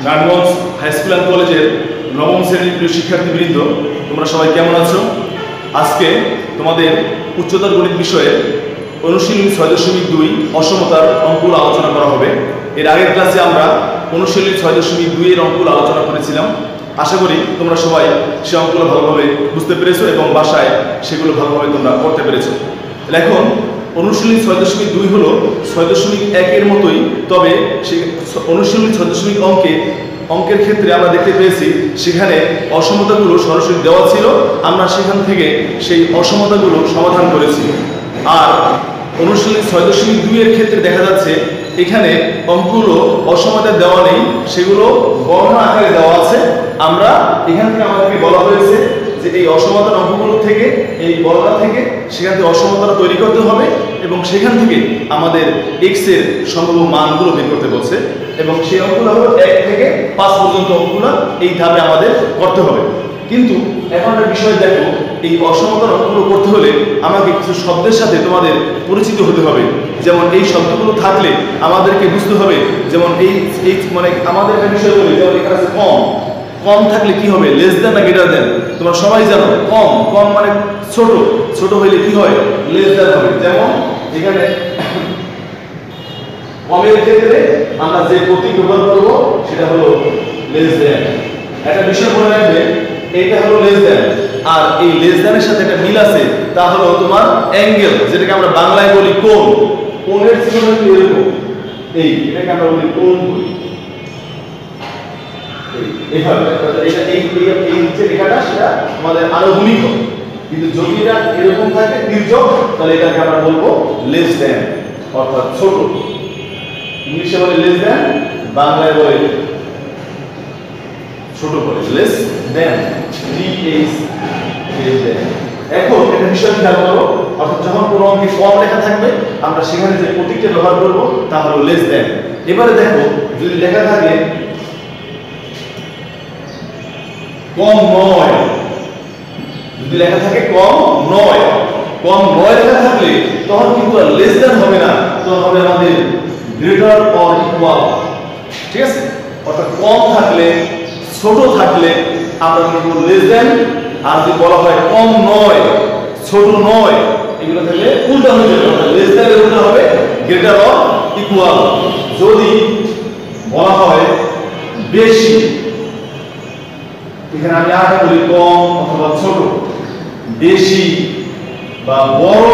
Narayanganj high school and কলেজের নবম শ্রেণীর প্রিয় শিক্ষার্থীবৃন্দ, তোমরা সবাই কেমন আছো? আজকে তোমাদের উচ্চতর গণিত বিষয়ে অনুশীলনী 6.2 অসমতার অঙ্কগুলো আলোচনা করা হবে। এর আগের ক্লাসে আমরা অনুশীলনী 6.2 এর অঙ্কগুলো আলোচনা করেছিলাম। আশা করি তোমরা সবাই সে অঙ্কগুলো ভালোভাবে বুঝতে পেরেছো এবং বাসায় সেগুলো ভালোভাবে তোমরা করতে পেরেছো। এখন অনুশীলনী 6.2 হলো 6.1 এর মতোই, তবে সেই অনুশীলনী 6.2 অঙ্কের ক্ষেত্রে আমরা দেখতে পেয়েছি সেখানে অসমতাগুলো সরাসরি দেওয়া ছিল, আমরা সেখান থেকে সেই অসমতাগুলো সমাধান করেছি। আর অনুশীলনী 6.2 এর ক্ষেত্রে দেখা যাচ্ছে এখানে অঙ্কগুলো অসমতা দেওয়া নেই, সেগুলো বর্ণনা আকারে দেওয়া আছে। আমরা এখান থেকে আমাদেরকে বলা হয়েছে যে এই অসমতার অঙ্কগুলো থেকে, এই বর্ণনা থেকে সেখান থেকে অসমতাটা তৈরি করতে হবে এবং সেখান থেকে আমাদের এক্স এর সম্ভাব্য মানগুলো বের করতে বলছে এবং সেই অঙ্কগুলো হলো 1 থেকে 5 পর্যন্ত অঙ্কগুলো এই ধাপে আমাদের করতে হবে। কিন্তু এখন একটা বিষয় দেখো, এই অসমতার অঙ্কগুলো করতে হলে আমাকে কিছু শব্দের সাথে তোমাদের পরিচিত হতে হবে। যেমন এই শব্দগুলো থাকলে আমাদেরকে বুঝতে হবে, যেমন এই মানে আমাদের একটা বিষয় বলি, যেমন এখানে আছে কম। কম থাকলে কি হবে? লেস দেন না গ্রেটার দেন? তোমরা সবাই জানো কম, কম মানে ছোট, ছোট হইলে কি হয়? লেস দেন হবে। যেমন এখানে কমের ক্ষেত্রে আমরা যে প্রতীক ব্যবহার করব সেটা হলো লেস দেন। একটা বিষয় মনে রাখবে, এটা হলো লেস দেন, আর এই লেস দেনের সাথে একটা মিল আছে, তা হলো তোমার অ্যাঙ্গেল, যেটাকে আমরা বাংলায় বলি কোণ। কোণের চিহ্ন কি এরকম? এটাকে আমরা বলি কোণ বলি। এইভাবে এটা এই যে রেখাটা সেটা আমাদের আনুভূমিক হবে, কিন্তু যদি এটা এরকম থাকে তির্যক, তাহলে এটাকে আমরা বলবো লেস দেন, অর্থাৎ ছোট। ইংলিশে বলে লেস দেন, বাংলায় বলে ছোট করে less than, DH less than. এখন একটা বিষয় খেয়াল করো, অর্থাৎ যখন কোনো অঙ্কে কম লেখা থাকবে আমরা সেখানে যে প্রতীকটা ব্যবহার করব তা হলো লেস দেন। এবারে দেখো, যদি লেখা থাকে কম 9, যদি লেখা থাকে কম 9, কম 9 লেখা থাকলে তখন কিন্তু আর লেস দেন হবে না, তখন হবে আমাদের গ্রেটার অর ইকুয়াল। ঠিক আছে? অর্থাৎ কম থাকলে, ছোট থাকলে আমরা বলবো লেস দেন, আর যদি বলা হয় কম 9 ছোট 9, এগুলো থাকলে উল্টা হয়ে যাবে, অর্থাৎ লেস দেন এর উল্টা হবে গ্রেটার অর ইকুয়াল। যদি বলা হয় বেশি, এখানে আমি আগে বলি কম অথবা ছোট, বেশি বা বড়,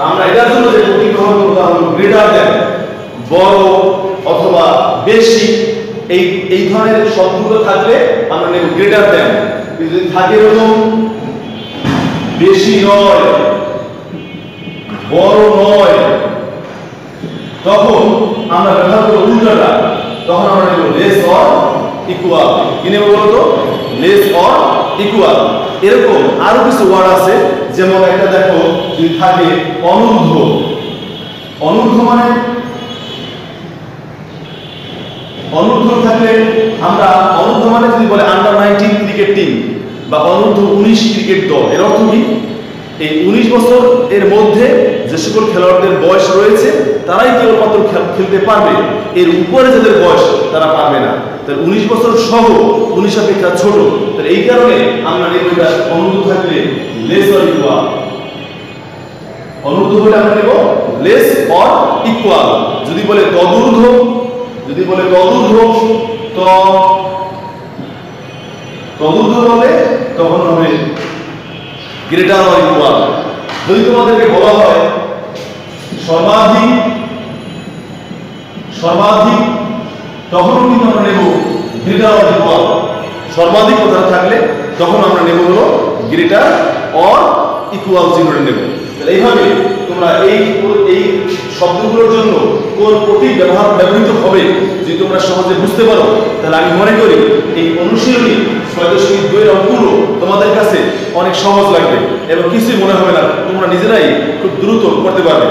আমরা এটার জন্য যে প্রতীক ব্যবহার করব তা হলো গ্রেটার দেন, বড় অথবা বেশি। এই ধরনের শব্দগুলো থাকলে আমরা নেব গ্রেটার দেন। যদি থাকে এরকম বেশি নয়, বড় নয়, তখন আমরা ব্যবহার করব উল্টাটা, তখন আমরা নেব লেস অর ইকুয়াল। কি নেব বলতো? Less or equal. এরকম আরো কিছু ওয়ার্ড আছে, যেমন একটা দেখো, যদি থাকে অনূর্ধ্ব। অনূর্ধ্ব মানে, অনূর্ধ্ব থাকলে আমরা অনূর্ধ্ব মানে যদি বলে আন্ডার 19 ক্রিকেট টিম বা অনূর্ধ্ব 19 ক্রিকেট দল, এর অর্থ কি? এই 19 বছর এর মধ্যে যে সকল খেলোয়াড়দের বয়স রয়েছে তারাই কেবলমাত্র খেলতে পারবে, এর উপরে যাদের বয়স তারা পারবে না। তাহলে 19 বছর সহ 19 অপেক্ষা ছোট, তাহলে এই কারণে আমরা নেব এটা অনূর্ধ্ব থাকলে লেস অর ইকুয়াল। অনূর্ধ্ব হলে আমরা নেব লেস অর ইকুয়াল। যদি বলে তদূর্ধ্ব, যদি বলে তদূর্ধ্ব, তো তদূর্ধ্ব বলে তখন হবে গ্রেটার অর ইকুয়াল। যদি তোমাদেরকে বলা হয় সর্বাধিক, সর্বাধিক, তখন কিন্তু আমরা নেব গ্রেটার অর ইকুয়াল। সর্বাধিক কথা থাকলে তখন আমরা নেব হলো গ্রেটার অর ইকুয়াল চিহ্নটা নেব। তাহলে এইভাবে তোমরা এই শব্দগুলোর জন্য কোন প্রতীক ব্যবহৃত হবে যদি তোমরা সহজে বুঝতে পারো, তাহলে আমি মনে করি এই অনুশীলনী 6.2 এর অঙ্কগুলো তোমাদের কাছে অনেক সহজ লাগবে এবং কিছুই মনে হবে না, তোমরা নিজেরাই খুব দ্রুত করতে পারবে।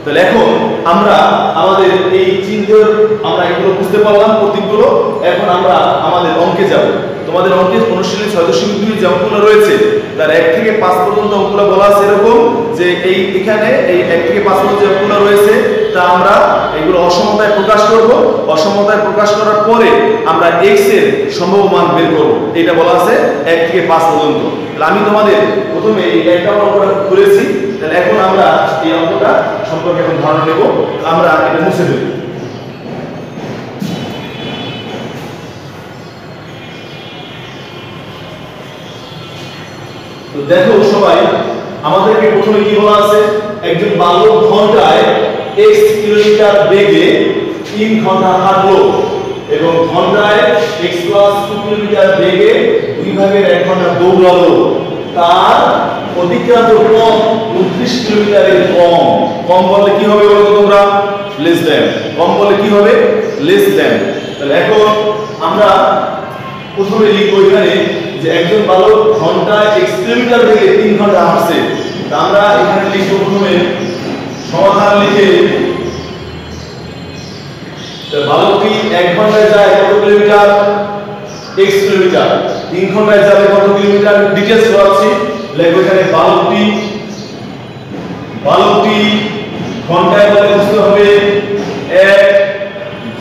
তাহলে এখন আমরা আমাদের এই চিহ্নের আমরা এগুলো বুঝতে পারলাম প্রতীকগুলো। এখন আমরা আমাদের অঙ্কে যাব। তোমাদের অঙ্কের অনুশীলনী 6.2 যে অঙ্কগুলো রয়েছে তার 1 থেকে 5 পর্যন্ত অঙ্কগুলো বলা আছে এরকম যে এখানে এই 1 থেকে 5 পর্যন্ত যে অঙ্কগুলো রয়েছে তা আমরা এগুলো অসমতায় প্রকাশ করব। অসমতায় প্রকাশ করার পরে আমরা আমরা x এর সম্ভাব্য মান বের করব। এটা বলা আছে 1 থেকে 5 পর্যন্ত। তাহলে আমি তোমাদের প্রথমে এই একটা অঙ্কটা করেছি, তাহলে এখন আমরা এই অঙ্কটা সম্পর্কে এখন ধারণা নেব। আমরা এটা মুছে দেব। তো দেখো সবাই, আমাদেরকে প্রথমে কি বলা আছে, একজন বালক ঘন্টায় x কিলোমিটার বেগে 3 ঘন্টা হাঁটলো এবং ঘন্টায় x + 2 কিলোমিটার বেগে 2 ভাগের 1 ঘন্টা দৌড়ালো। তার অতিক্রান্ত পথ 29 কিলোমিটারের কম। কম বললে কি হবে বলো তোমরা? Less than. কম বললে কি হবে? Less than. তাহলে এখন আমরা প্রথমে লিখব এখানে যে একজন বালক ঘন্টায় x কিলোমিটার বেগে 3 ঘন্টা হাঁটছে। তা আমরা এখানে লিখব প্রথমে সমাধান লিখে, বালকটি 1 ঘন্টায় যায় কত কিলোমিটার? x kilometre. 3 ঘন্টায় যাবে কত কিলোমিটার? ডিটেইলস বলছি, লিখব এখানে বালকটি ঘন্টায় বলে বুঝতে হবে 1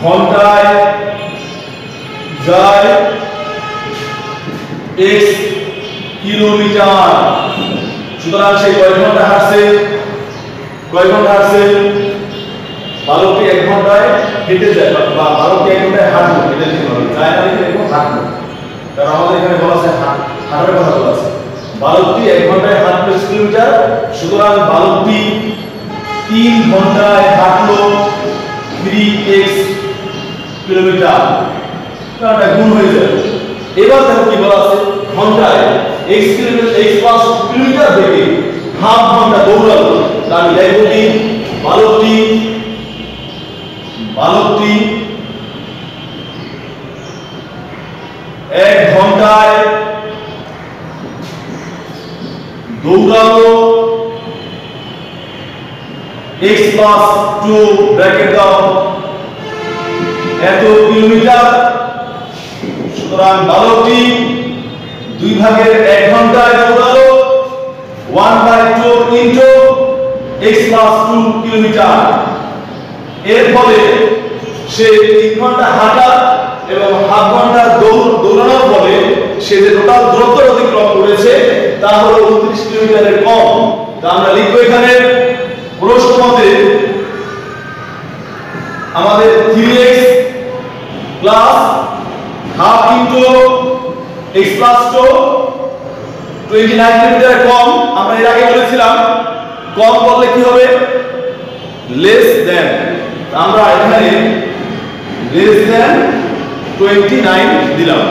ঘন্টায় যায় x কিলোমিটার। সুতরাং সে কয় ঘন্টা হাঁটছে? বালকটি 1 ঘন্টায় হেঁটে যায়, বা বালকটি 1 ঘন্টায় হাঁটলো, এটা লিখতে হবে। যায় না লিখে লিখবো হাঁটলো, কারণ আমাদের এখানে বলা আছে হাঁটার কথা বলা আছে। বালকটি 1 ঘন্টায় হাঁটলো x কিলোমিটার। সুতরাং বালকটি 3 ঘন্টায় হাঁটলো 3x কিলোমিটার। এটা গুণ হয়ে যাবে। এবার দেখো কি বলা আছে, ঘন্টায় x + 2 কিলোমিটার বেগে হাফ ঘন্টা দৌড়ালো। তাহলে দেখো কি বালকটি 1 ঘন্টায় দৌড়ালো x + 2 ব্র্যাকেট দাও এত কিলোমিটার। সুতরাং বালকটি 2 ভাগের 1 ঘন্টায় দৌড়ালো 1/2 ইনটু x + 2 কিলোমিটার। এর ফলে সে 3 ঘন্টা হাঁটা এবং হাফ ঘন্টা দৌড়ানোর ফলে সে যে টোটাল দূরত্ব অতিক্রম করেছে তা হলো 29 কিলোমিটারের কম। তা আমরা লিখব এখানে প্রশ্ন মতে আমাদের 3x plus half into x + 2 29 কিলোমিটারের কম। আমরা এর আগে বলেছিলাম কম বললে কি হবে? Less than. আমরা এখানে লেস দ্যান 29 দিলাম।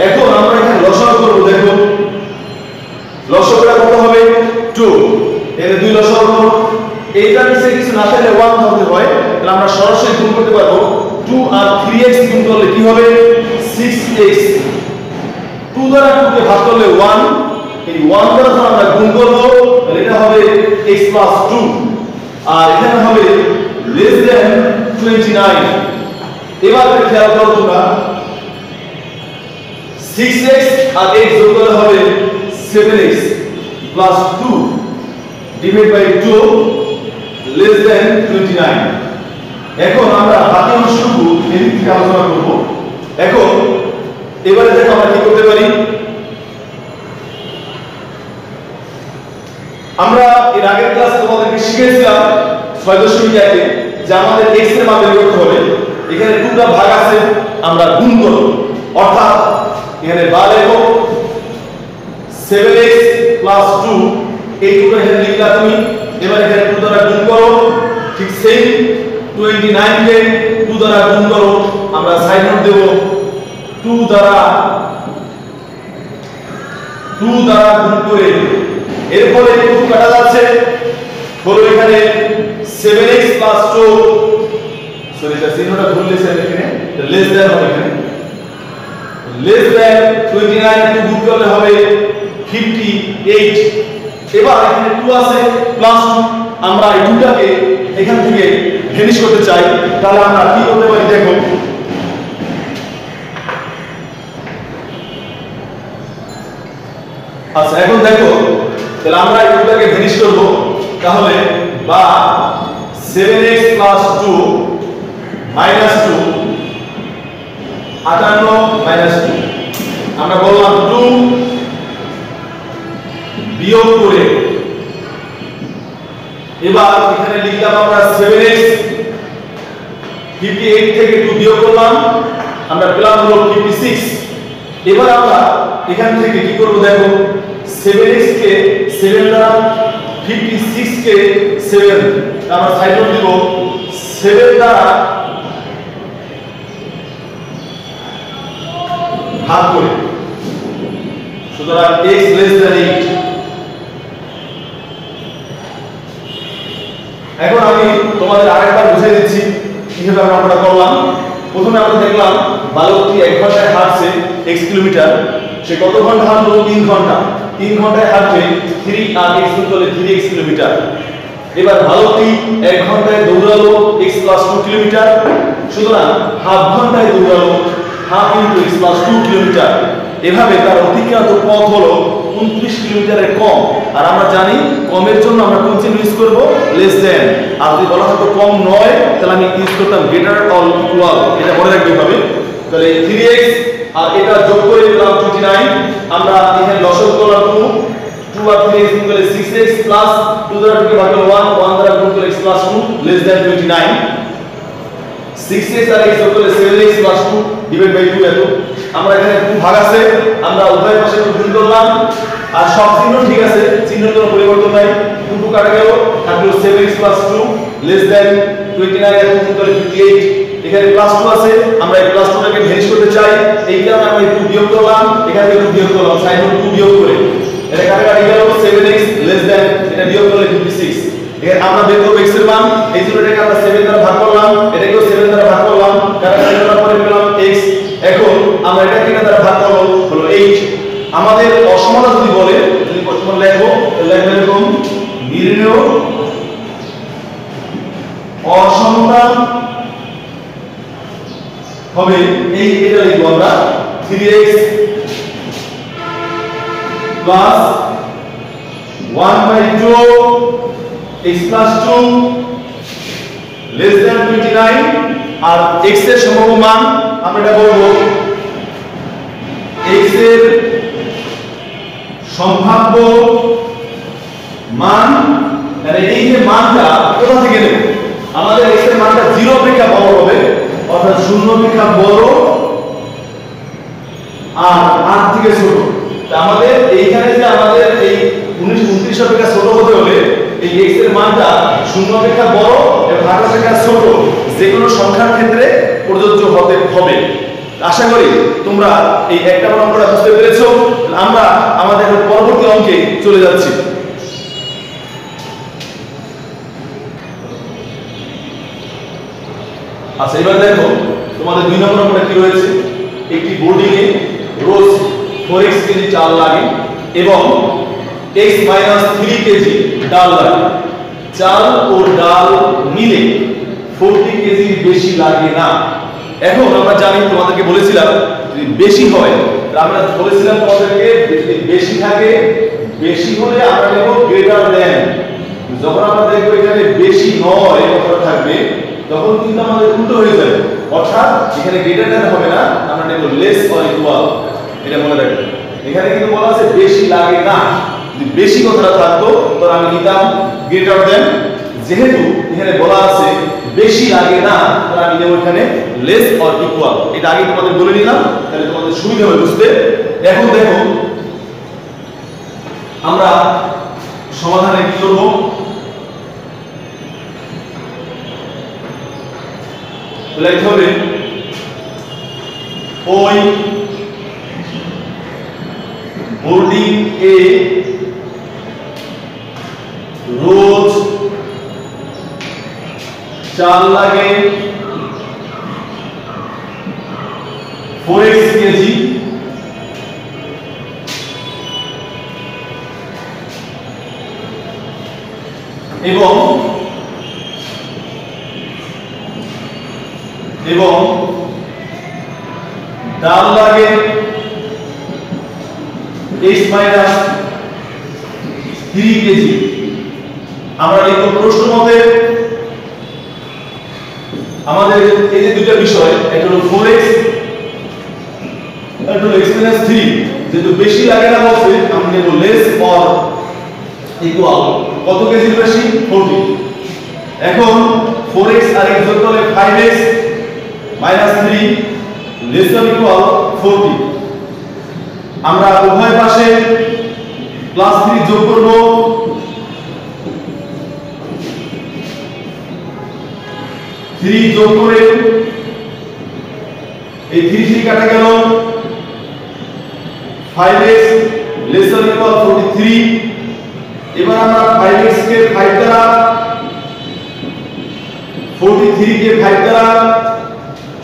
এখন আমরা এখানে লসাগু করব। দেখো লসাগুটা কত হবে? 2। এর 2 লসাগু করব। এইটা নিচে কিছু না থাকলে 1 ধরতে হয়, তাহলে আমরা সরাসরি গুণ করতে পারবো। 2 আর 3x গুণ করলে কি হবে? 6x। 2 দ্বারা 2 কে ভাগ করলে 1, এই 1 দ্বারা যখন আমরা গুণ করব তাহলে এটা হবে x + 2 আর এখানে হবে less than 29। এবার খেয়াল করো তোমরা 6x আর x যোগ করলে হবে 7x plus 2 divided by 2 less than 29। এখন আমরা বাকি অংশটুকু এদিক থেকে আলোচনা করব। এখন এবারে দেখো আমরা কি করতে পারি। আমরা এর আগের ক্লাসে তোমাদেরকে শিখিয়েছিলাম 6.1 যে আমাদের x এর মান বের করতে হবে। এখানে 2টা ভাগ আছে, আমরা গুণ করব। অর্থাৎ এখানে বা লেখো 7x plus 2, এই 2টা এখানে লিখলা তুমি। এবার এখানে 2 দ্বারা গুণ করো। ঠিক সেম 29 কে 2 দ্বারা গুণ করো। আমরা সাইড নোট দেব 2 দ্বারা গুণ করে। এরপরে 2 কাটা যাচ্ছে, হলো এখানে 7x plus 2, সরি এটা চিহ্নটা ভুল লিখেছি এখানে, লেস দ্যান হবে এখানে। লেস দ্যান 29 কে গুণ করলে হবে 58। এবার এখানে 2 আছে প্লাস 2, আমরা এই 2টাকে এখান থেকে ভ্যানিশ করতে চাই, তাহলে আমরা কি করতে পারি দেখো। আচ্ছা এখন দেখো, তাহলে আমরা এই 2টাকে ভ্যানিশ করব। তাহলে বা 7x plus 2 minus 2 58 মাইনাস 2 আমরা বললাম 2 বিয়োগ করে এবার এখানে লিখলাম আমরা 7x 58 থেকে 2 বিয়োগ করলাম আমরা পেলাম হলো 56 এবার আমরা এখান থেকে কি করব দেখো 7x কে 7 দ্বারা 56 কে 7 আমরা সাইড নোট দিব 7 দ্বারা ভাগ করে সুতরাং x less than 8 এখন আমি তোমাদের আরেকবার বুঝিয়ে দিচ্ছি কিভাবে আমরা করলাম প্রথমে আমরা দেখলাম বালকটি 1 ঘন্টায় হাঁটছে x কিলোমিটার সে কত ঘন্টা হাঁটলো 3 ঘন্টা 3 ঘন্টায় হাঁটবে 3 আর x হলে 3x কিলোমিটার এবার বালকটি 1 ঘন্টায় দৌড়ালো x + 2 কিলোমিটার সুতরাং হাফ ঘন্টায় দৌড়ালো হাফ ইনটু x + 2 কিলোমিটার এভাবে তার অতিক্রান্ত পথ হলো 29 কিলোমিটারের কম আর আমরা জানি কমের জন্য আমরা কোন চিহ্ন ইউজ করব লেস দেন আর যদি বলা হতো কম নয় তাহলে আমি ইউজ করতাম গ্রেটার অর ইকুয়াল এটা মনে রাখতে হবে তাহলে 3x আর এটা যোগ করে দিলাম 29 আমরা এখানে লসাগু করলাম 2 আর 3x গুণ করলে 6x প্লাস 2 দ্বারা 2 কে ভাগ করলে 1 1 দ্বারা গুণ করলে x + 2 লেস দেন 29 6x আর x যোগ করলে 7x + 2 ডিভাইড বাই 2 এত আমরা এখানে 2 ভাগ আছে আমরা উভয় পাশে গুণ করলাম আর সব চিহ্ন ঠিক আছে চিহ্নের কোনো পরিবর্তন নাই 2 কাটা গেল থাকলো 7x + 2 লেস দেন 29 এর গুণ করলে 58 এখানে +2 আছে আমরা এই +2 টাকে ভ্যানিশ করতে চাই এই কারণে আমরা 2 বিয়োগ করলাম এখান থেকে 2 বিয়োগ করলাম সাইন 2 বিয়োগ করে এটা কাটা কাটা গেল 7x লেস দেন এটা বিয়োগ করলে 56 এর আমরা বের করব x এর মান এই জন্যটাকে আমরা 7 দ্বারা ভাগ করলাম এটাকেও 7 দ্বারা ভাগ করলাম কাটা কাটা করার পরে পেলাম x এখন আমরা এটা কিনা দ্বারা ভাগ করব হলো 8 আমাদের অসমতা যদি বলে যদি প্রথম লিখবো লিখবে এরকম নির্ণয় অসমতা হবে এই এটা লিখব আমরা 3x plus 1/2 x + 2 less than 29 আর x এর সম্ভাব্য মান আমরা এটা বলবো x এর সম্ভাব্য মান মানে এই যে মানটা কোথা থেকে নেব আমাদের x এর মানটা 0 অপেক্ষা বড় হবে অর্থাৎ 0 অপেক্ষা বড় আর 8 থেকে ছোট তো আমাদের এইখানে যে আমাদের এই 29 অপেক্ষা ছোট হতে হলে এই x এর মানটা 0 অপেক্ষা বড় এবং 8 অপেক্ষা ছোট যে কোনো সংখ্যার ক্ষেত্রে প্রযোজ্য হতে হবে আশা করি তোমরা এই একটা অঙ্কটা বুঝতে পেরেছো আমরা আমাদের পরবর্তী অঙ্কে চলে যাচ্ছি আচ্ছা এবার দেখো তোমাদের 2 নম্বর অঙ্কটা কি রয়েছে একটি বোর্ডিং এ রোজ 4x কেজি চাল লাগে এবং x - 3 কেজি ডাল লাগে চাল ও ডাল মিলে 40 কেজি বেশি লাগে না এখন আমরা জানি তোমাদেরকে বলেছিলাম যদি বেশি হয় আমরা বলেছিলাম তোমাদেরকে যদি বেশি থাকে বেশি হলে আমরা নেব গ্রেটার দেন যখন আমরা দেখব এখানে বেশি নয় কথা থাকবে তখন কিন্তু আমাদের উল্টো হয়ে যাবে অর্থাৎ এখানে গ্রেটার দেন হবে না আমরা নেব লেস অর ইকুয়াল এটা মনে রাখবেন এখানে কিন্তু বলা আছে বেশি লাগে না যদি বেশি কথাটা থাকতো তাহলে আমি নিতাম গ্রেটার দেন যেহেতু এখানে বলা আছে বেশি লাগে না তাহলে আমি নেব এখানে লেস অর ইকুয়াল এটা আগে তোমাদের বলে নিলাম তাহলে তোমাদের সুবিধা হবে বুঝতে এখন দেখো আমরা সমাধানে কি করব লিখতে হবে ওই বোর্ডিং এ রোজ চাল লাগে 4x কেজি এবং ডাল লাগে x - 3 কেজি আমরা লিখব প্রশ্ন মতে আমাদের এই যে দুটো বিষয় একটা হলো 4x হলো x minus 3 যেহেতু বেশি লাগে না বলছে আমরা নেব লেস অর ইকুয়াল কত কেজি বেশি 40 এখন 4x আর x যোগ করলে 5x minus 3 less than equal 40 আমরা উভয় পাশে প্লাস 3 যোগ করব 3 যোগ করে এই 3 3 কাটা গেল 5x less than equal 43 এবার আমরা 5x কে 5 দ্বারা 43 কে 5 দ্বারা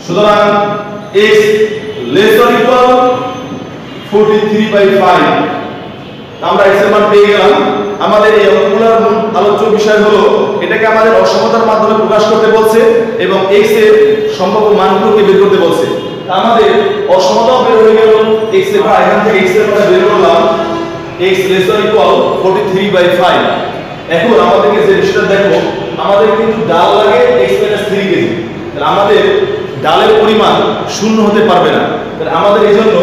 সুতরাং x less than equal 43/5 আমরা x এর মান পেয়ে গেলাম আমাদের এই অঙ্কগুলোর মূল আলোচ্য বিষয় হলো এটাকে আমাদের অসমতার মাধ্যমে প্রকাশ করতে বলছে এবং x এর সম্ভাব্য মানগুলোকে বের করতে বলছে আমাদের অসমতাও বের হয়ে গেল x এর মান এখান থেকে x এর মান বের করলাম x less than equal 43/5 এখন আমাদেরকে যে বিষয়টা দেখো আমাদের কিন্তু ডাল লাগে x minus 3 কেজি তাহলে আমাদের ডালের পরিমাণ শূন্য হতে পারবে না তাহলে আমাদের এইজন্য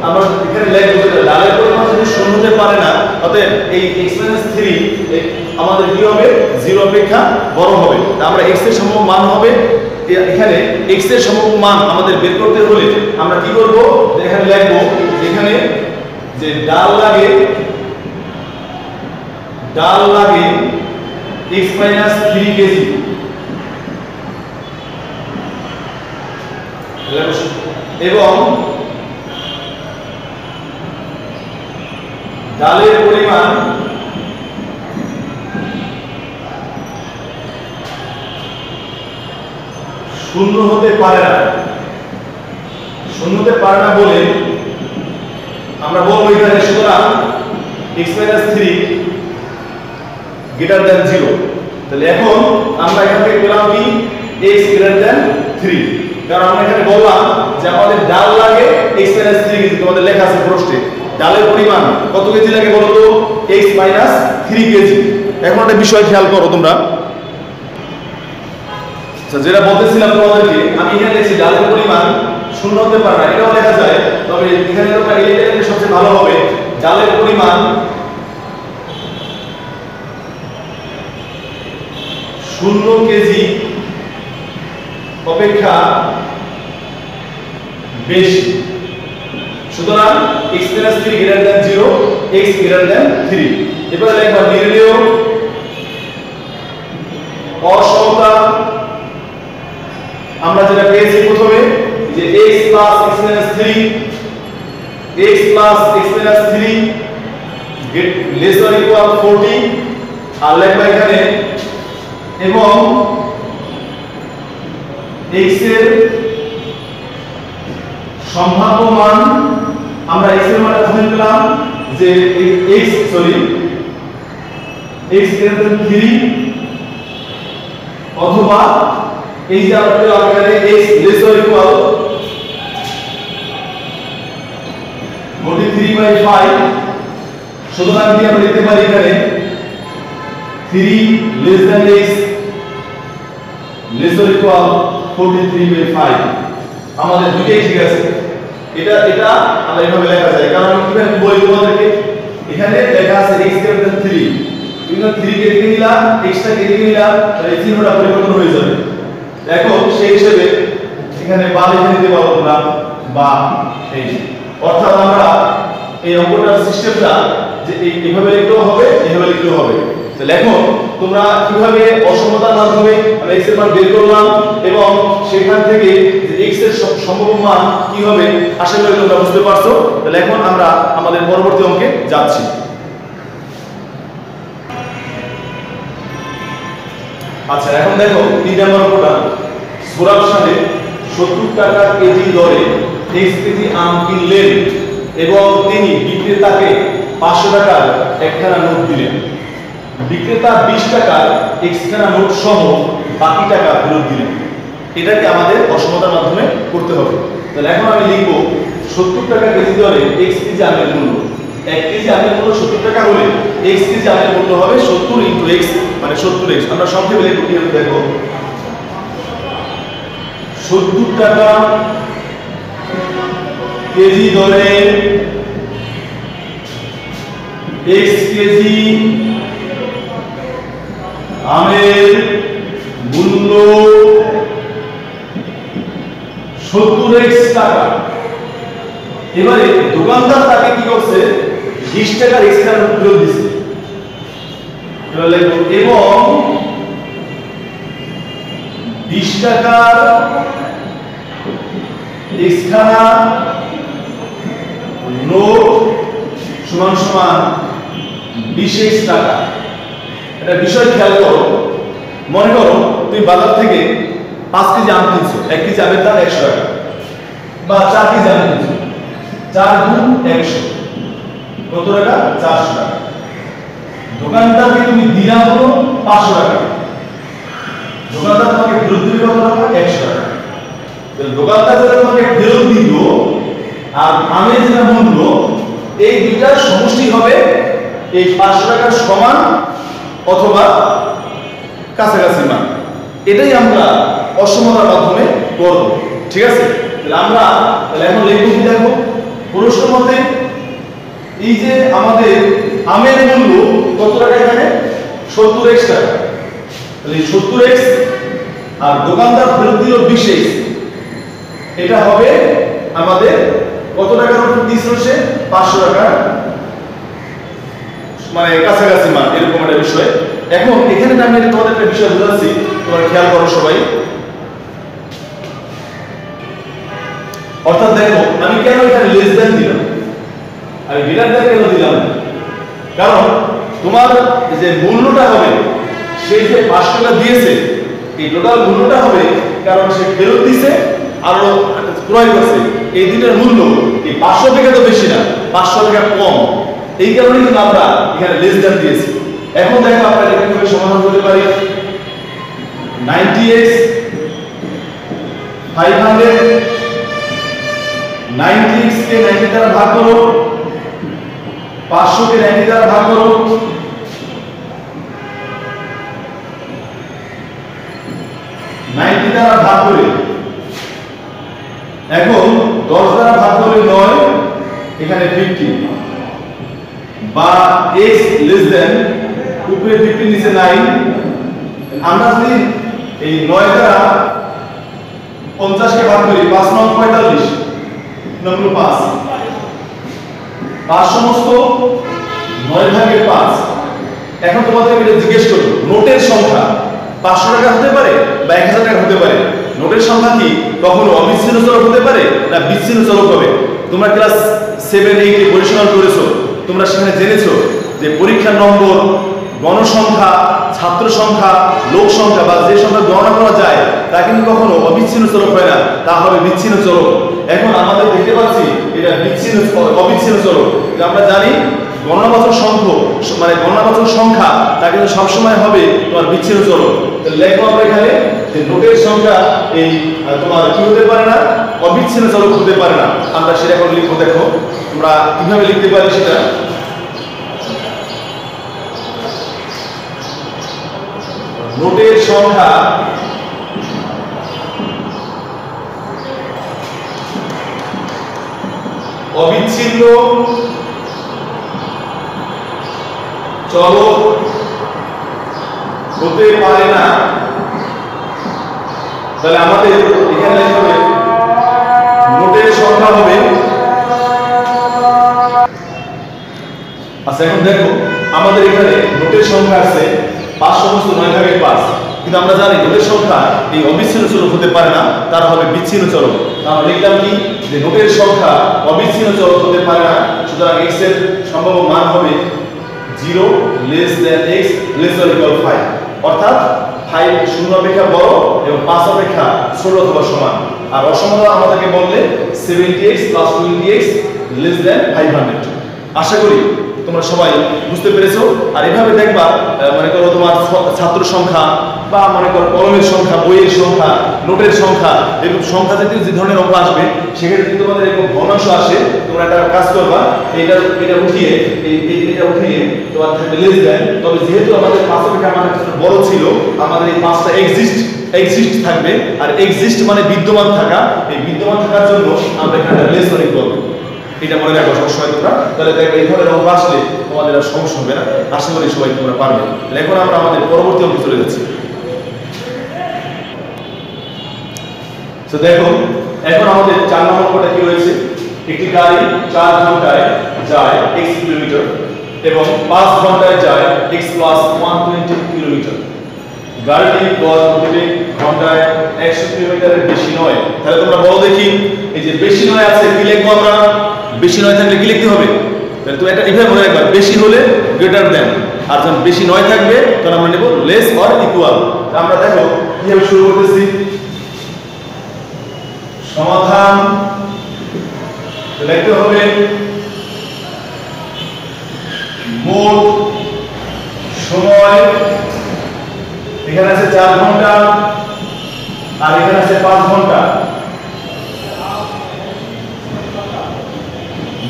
আমরা এখানে লিখব যে ডালের পরিমাণ যদি শূন্য হতে পারে না অতএব এই x minus 3 আমাদের কি হবে 0 অপেক্ষা বড় হবে আমরা x এর সম্ভাব্য মান হবে এখানে x এর সম্ভাব্য মান আমাদের বের করতে হলে আমরা কি করব এখানে লিখব এখানে যে ডাল লাগে x minus 3 কেজি এবং ডালের পরিমাণ শূন্য হতে পারে না বলে আমরা বলবো এখানে সুতরাং x minus 3 greater than 0 তাহলে এখন আমরা এখান থেকে পেলাম কি x greater than 3 কারণ আমরা এখানে বললাম যে আমাদের ডাল লাগে x minus 3 কেজি তোমাদের লেখা আছে প্রশ্নে ডালের পরিমাণ কত কেজি লাগে বলো তো x minus 3 কেজি এখন একটা বিষয় খেয়াল করো তোমরা যেটা বলতেছিলাম তোমাদেরকে আমি এখানে লিখছি ডালের পরিমাণ শূন্য হতে পারে না এটাও লেখা যায় তবে এখানে তোমরা এই লেখাটা সবচেয়ে ভালো হবে ডালের পরিমাণ শূন্য কেজি অপেক্ষা বেশি সুতরাং x minus 3 greater than 0 x greater than 3 এবারে লিখবা নির্ণেয় অসমতা আমরা যেটা পেয়েছি প্রথমে যে x plus x minus 3 less than equal 40 আর লিখবা এখানে এবং x এর সম্ভাব্য মান আমরা x এর মান ধরে নিলাম যে x greater than 3 অথবা এই যে আমরা পেলাম এখানে x less than equal 43/5 সুতরাং কি আমরা লিখতে পারি এখানে 3 less than x less than equal 43/5 আমাদের দুটোই ঠিক আছে এটা আমরা এভাবে লেখা যায় কারণ কিভাবে বলি তোমাদেরকে এখানে লেখা আছে x greater than 3 তুমি 3 কে দিকে নিলা x টা কে দিকে নিলা তাহলে চিহ্নটা পরিবর্তন হয়ে যাবে এখন সেই হিসেবে এখানে বা লিখে দিতে পারবো তোমরা বা এই অর্থাৎ আমরা এই অঙ্কটার সিস্টেমটা যে এইভাবে লিখলেও হবে এইভাবে লিখলেও হবে তাহলে এখন তোমরা কিভাবে অসমতার মাধ্যমে আমরা x এর মান বের করলাম এবং সেখান থেকে যে x এর সম্ভাব্য মান কি হবে আশা করি তোমরা বুঝতে পারছো তাহলে এখন আমরা আমাদের পরবর্তী অঙ্কে যাচ্ছি আচ্ছা এখন দেখো 3 নম্বর অঙ্কটা সুরাব সাহেব 70 টাকা কেজি দরে x কেজি আম কিনলেন এবং তিনি বিক্রেতাকে 500 টাকার একখানা নোট দিলেন বিক্রেতা 20 টাকার এক্সট্রা নোট সহ বাকি টাকা ফেরত দিলেন এটাকে আমাদের অসমতার মাধ্যমে করতে হবে তাহলে এখন আমি লিখব 70 টাকা কেজি দরে x কেজি আমের মূল্য 1 কেজি আমের মূল্য 70 টাকা হলে x কেজি আমের মূল্য হবে 70 x মানে 70x আমরা সংক্ষেপে লিখব কি হবে দেখো 70 টাকা কেজি দরে x কেজি আমের মূল্য 70x টাকা। এবারে দোকানদার তাকে কি করছে 20 টাকার এক্সট্রা ফেরত দিছে। এবার লিখব এবং 20 টাকার এক্সট্রা নোট সমান সমান 20x টাকা। এটা বিষয় খেয়াল করো। মনে করো তুমি বাজার থেকে 5 কেজি আম কিনছো, 1 কেজি আমের দাম 100 টাকা, বা 4 কেজি আম কিনছো, 4 গুণ 100 কত টাকা? 400 টাকা। দোকানদারকে তুমি দিলা হলো 500 টাকা, দোকানদার তোমাকে ফেরত দিবে কত টাকা? 100 টাকা। তাহলে দোকানদার যেটা তোমাকে ফেরত দিল আর আমের যেটা মূল্য, এই দুইটার সমষ্টি হবে এই 500 টাকার সমান অথবা কাছাকাছি মান। এটাই আমরা অসমতার মাধ্যমে করব। ঠিক আছে? তাহলে আমরা এখন লিখব কি? দেখো প্রশ্ন মতে এই যে আমাদের আমের মূল্য কত টাকা? এখানে 70x টাকা। তাহলে 70x আর দোকানদার ফেরত দিল 20x, এটা হবে আমাদের কত টাকার উপর দিয়েছিল সে? 500 টাকা, মানে কাছাকাছি মান, এরকম একটা বিষয়। এখন এখানে আমি তোমাদের একটা বিষয় বোঝাচ্ছি, তোমরা খেয়াল করো সবাই। অর্থাৎ দেখো আমি কেন এখানে লেস দ্যান দিলাম, আমি গ্রেটার দ্যান কেন দিলাম? কারণ তোমার যে মূল্যটা হবে, সেই যে 500 টাকা দিয়েছে, এই টোটাল মূল্যটা হবে কারণ সে ফেরত দিয়েছে আর ক্রয় করছে। এই দুইটার মূল্য এই 500 টাকা তো বেশি না, 500 টাকা কম। এই কারণে কিন্তু আমরা এখানে লেস দ্যান দিয়েছি। এখন দেখো আমরা এটা কিভাবে সমাধান করতে পারি। 90x 500, 90x কে 90 দ্বারা ভাগ করো, 500 কে 90 দ্বারা ভাগ করো, 90 দ্বারা ভাগ করে এখন 10 দ্বারা ভাগ করলে 9, এখানে 50, বা x লেস দেন উপরে 50 নিচে 9। আমরা যদি এই 9 দ্বারা 50 কে ভাগ করি, 5 9 45, 9 5, 5 সমস্ত 9 ভাগে 5। এখন তোমাদের এটা জিজ্ঞেস করব, নোটের সংখ্যা 500 টাকা হতে পারে বা 1000 টাকা হতে পারে। নোটের সংখ্যা কি কখনো অবিচ্ছিন্ন চলক হতে পারে না বিচ্ছিন্ন চলক হবে? তোমরা ক্লাস 7 8 এ পরিসংখ্যান করেছো, তোমরা সেখানে জেনেছো যে পরীক্ষার নম্বর, গণসংখ্যা, ছাত্র সংখ্যা, লোক সংখ্যা বা যে সংখ্যা গণনা করা যায় তা কিন্তু কখনো অবিচ্ছিন্ন চলক হয় না, তা হবে বিচ্ছিন্ন চলক। এখন আমাদের দেখতে পাচ্ছি এটা অবিচ্ছিন্ন চলক। আমরা জানি গণনাবাচক সংখ্যা, মানে গণনাবাচক সংখ্যা তা কিন্তু সবসময় হবে তোমার বিচ্ছিন্ন চলক। লেখো আমরা এখানে যে নোটের সংখ্যা এই তোমার কি হতে পারে না? অবিচ্ছিন্ন চলক হতে পারে না। আমরা সেটা এখন লিখবো। দেখো আমরা কিভাবে লিখতে পারি সেটা। নোটের সংখ্যা অবিচ্ছিন্ন চলক হতে পারে না। তাহলে আমাদের এখানে লিখতে হবে নোটের সংখ্যা হবে। আচ্ছা এখন দেখো আমাদের এখানে নোটের সংখ্যা আছে 5 সমস্ত 9 ভাগে 5, কিন্তু আমরা জানি নোটের সংখ্যা এই অবিচ্ছিন্ন চলক হতে পারে না, তার হবে বিচ্ছিন্ন চলক। আমরা লিখলাম কি যে নোটের সংখ্যা অবিচ্ছিন্ন চলক হতে পারে না, সুতরাং x এর সম্ভাব্য মান হবে 0 less than x less or equal 5, অর্থাৎ 5 শূন্য অপেক্ষা বড় এবং 5 অপেক্ষা ছোট অথবা সমান। আর অসমতা আমাদেরকে বললে 70x + 20x লেস দ্যান 500। আশা করি তোমরা সবাই বুঝতে পেরেছো। আর এভাবে দেখবা মনে করো তোমার ছাত্র সংখ্যা বা মনে করো কলমের সংখ্যা, বইয়ের সংখ্যা, নোটের সংখ্যা, এরকম সংখ্যা জাতীয় যে ধরনের অঙ্ক আসবে সেখানে যদি তোমাদের এরকম ভগ্নাংশ আসে, তোমরা একটা কাজ করবা, এটা উঠিয়ে তোমার থাকবে লেস দেন। তবে যেহেতু আমাদের 5 অপেক্ষা আমাদের বড় ছিল, আমাদের এই 5টা এক্সিস্ট থাকবে। আর এক্সিস্ট মানে বিদ্যমান থাকা, এই বিদ্যমান থাকার জন্য আমরা এখানে লেস অনেক করবো। এটা মনে রাখো সবসময় তোমরা। তাহলে দেখো এই ধরনের অঙ্ক আসলে তোমাদের আর সমস্যা হবে না, আশা করি সবাই তোমরা পারবে। এখন আমরা আমাদের পরবর্তী অঙ্কে চলে যাচ্ছি। তো দেখো এখন আমাদের 4 নম্বর অঙ্কটা কি রয়েছে, একটি গাড়ি 4 ঘন্টায় যায় x কিলোমিটার এবং 5 ঘন্টায় যায় x প্লাস 120 কিলোমিটার। গাড়িটি গড় গতিবেগ ঘন্টায় 100 কিলোমিটারের বেশি নয়। তাহলে তোমরা বলো দেখি, এই যে বেশি নয় আছে কি লিখবো আমরা? বেশি নয় থাকলে কি লিখতে হবে? তাহলে তুমি এটা এভাবে মনে রাখবা, বেশি হলে গ্রেটার দ্যান, আর যখন বেশি নয় থাকবে তখন আমরা নেব লেস অর ইকুয়াল। আমরা দেখো কিভাবে শুরু করতেছি। সমাধান লিখতে হবে মোট সময়, এখানে আছে 4 ঘন্টা আর এখানে আছে 5 ঘন্টা,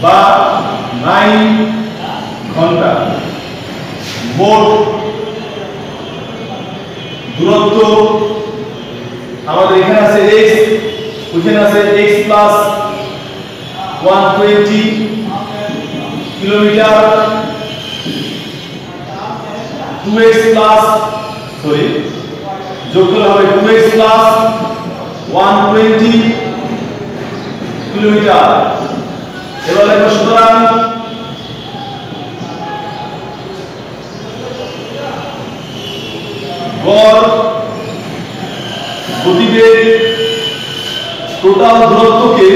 বা 9 ঘন্টা। মোট দূরত্ব আমাদের এখানে আছে x, ওইখানে আছে x plus 120 kilometre, 2x plus যোগফল হবে 2x প্লাস 120 কিলোমিটার। এবার দেখো সুতরাং গড় গতিবেগ টোটাল দূরত্বকে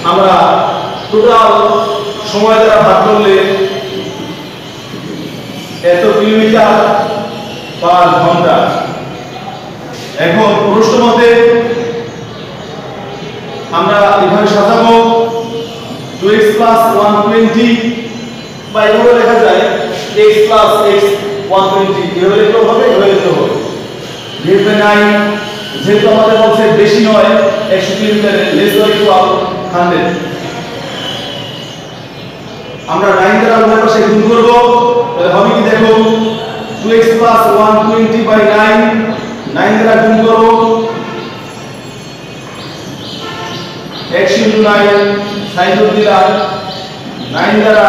আমরা টোটাল সময় দ্বারা ভাগ করলে এত কিলোমিটার পার ঘন্টা। এখন প্রশ্ন মতে আমরা এভাবে সাজাবো 2x প্লাস 120, বা এভাবে লেখা যায় x প্লাস x 120, এভাবে লিখলেও হবে, এভাবে লিখলেও হবে। যেহেতু 9, যেহেতু আমাদের বলছে বেশি নয় 100 কিলোমিটার, লেস অর ইকুয়াল 100, আমরা 9 দ্বারা উভয় পাশে গুণ করব। তাহলে হবে কি দেখো 2x প্লাস 120 বাই 9, 9 দ্বারা গুণ করব, x ইনটু 9 sin দিলাম, 9 দ্বারা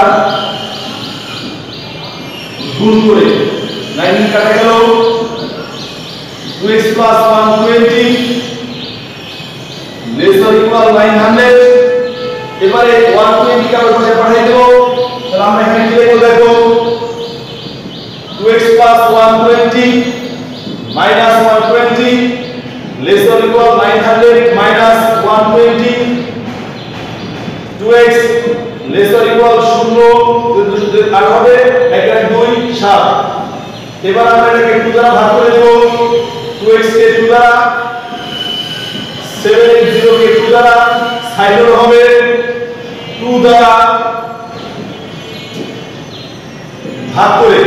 গুণ করে 9 কাটা গেল, 2x plus 120 less or equal 900। এবারে 120 কে ওই পাশে পাঠিয়ে দেব। তাহলে আমরা এখানে কি লিখব দেখো 2x plus 120 minus 120 less or equal 900 minus 120, 2x less or equal 0 আর হবে 1 আর 2 7। এবার আমরা এটাকে 2 দ্বারা ভাগ করে দেব, 2x কে 2 দ্বারা, 7x0 কে 2 দ্বারা, সাইড হবে 2 দ্বারা ভাগ করে,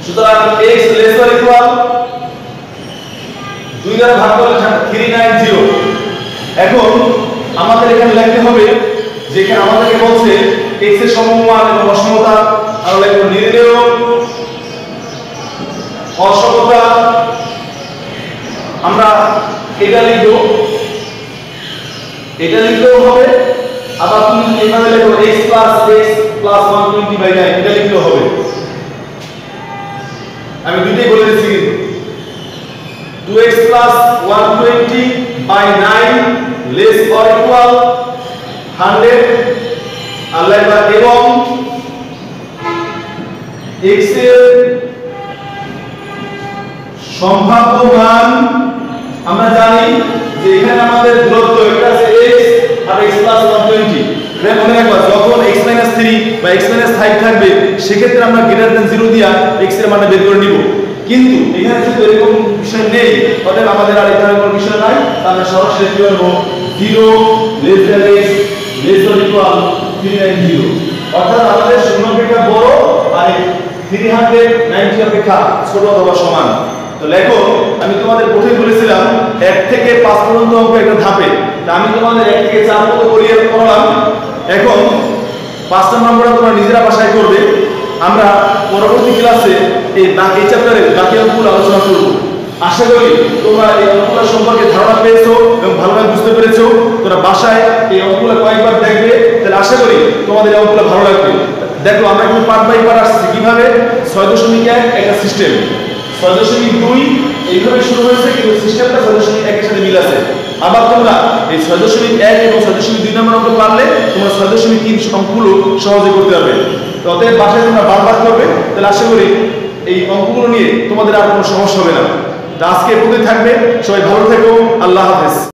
সুতরাং x লেস অর ইকুয়াল 2 দ্বারা ভাগ করলে 390। এখন আমাদের এখানে লিখতে হবে যেখানে আমাদেরকে বলছে x এর সমমান এবং অসমতা, আর লিখব নির্ণেয় অসমতা। আমরা এটা লিখলেও হবে, আবার তুমি এখানে লিখো x প্লাস 120 বাই 9, এটা লিখলেও হবে। আমি দুটোই বলে দিচ্ছি কিন্তু 2x plus 120 by 9 less or equal 100, আর লিখবা এবং x এর সম্ভাব্য মান আমরা জানি যে এখানে আমাদের দূরত্ব এটা আছে x আর x প্লাস 120। এটা মনে রাখবা, যখন x 3 বা x 5 থাকবে সেক্ষেত্রে আমরা গ্রেটার দ্যান 0 দিয়া x এর মান বের করে নিব। কিন্তু এখানে যেহেতু এরকম বিষয় নেই, অতএব আমাদের আর এখানে কোনো বিষয় নাই, আমরা সরাসরি কি করব 0 less than x less or equal 390, অর্থাৎ আমাদের শূন্য অপেক্ষা বড় আর 390 অপেক্ষা ছোট অথবা সমান। তো লেখো, আমি তোমাদের প্রথমে বলেছিলাম 1 থেকে 5 পর্যন্ত অঙ্ক একটা ধাপে, তা আমি তোমাদের 1 থেকে 4 পর্যন্ত করিয়ে করলাম। এখন 5 নম্বরটা তোমরা নিজেরা বাসায় করবে। আমরা পরবর্তী ক্লাসে এই চ্যাপ্টারের বাকি অঙ্কগুলো আলোচনা করব। আশা করি তোমরা এই অঙ্কগুলো সম্পর্কে ধারণা পেয়েছো তোমরা বাসায় এই অঙ্কগুলো কয়েকবার দেখবে, তাহলে আশা করি তোমাদের এই অঙ্কগুলো ভালো লাগবে। দেখো আমরা কিন্তু পার্ট বাই পার্ট আসছি কিভাবে। 6.1 একটা সিস্টেম, 6.2 এইভাবে শুরু হয়েছে, কিন্তু সিস্টেমটা 6.1 এর সাথে মিল আছে। আবার তোমরা এই 6.1 এবং 6.2 নম্বর অঙ্ক পারলে তোমরা 6.3 অঙ্কগুলো সহজে করতে পারবে। অতএব বাসায় তোমরা বারবার করবে, তাহলে আশা করি এই অঙ্কগুলো নিয়ে তোমাদের আর কোনো সমস্যা হবে না। তা আজকে এ পর্যন্তই থাকবে, সবাই ভালো থেকো, আল্লাহ হাফেজ।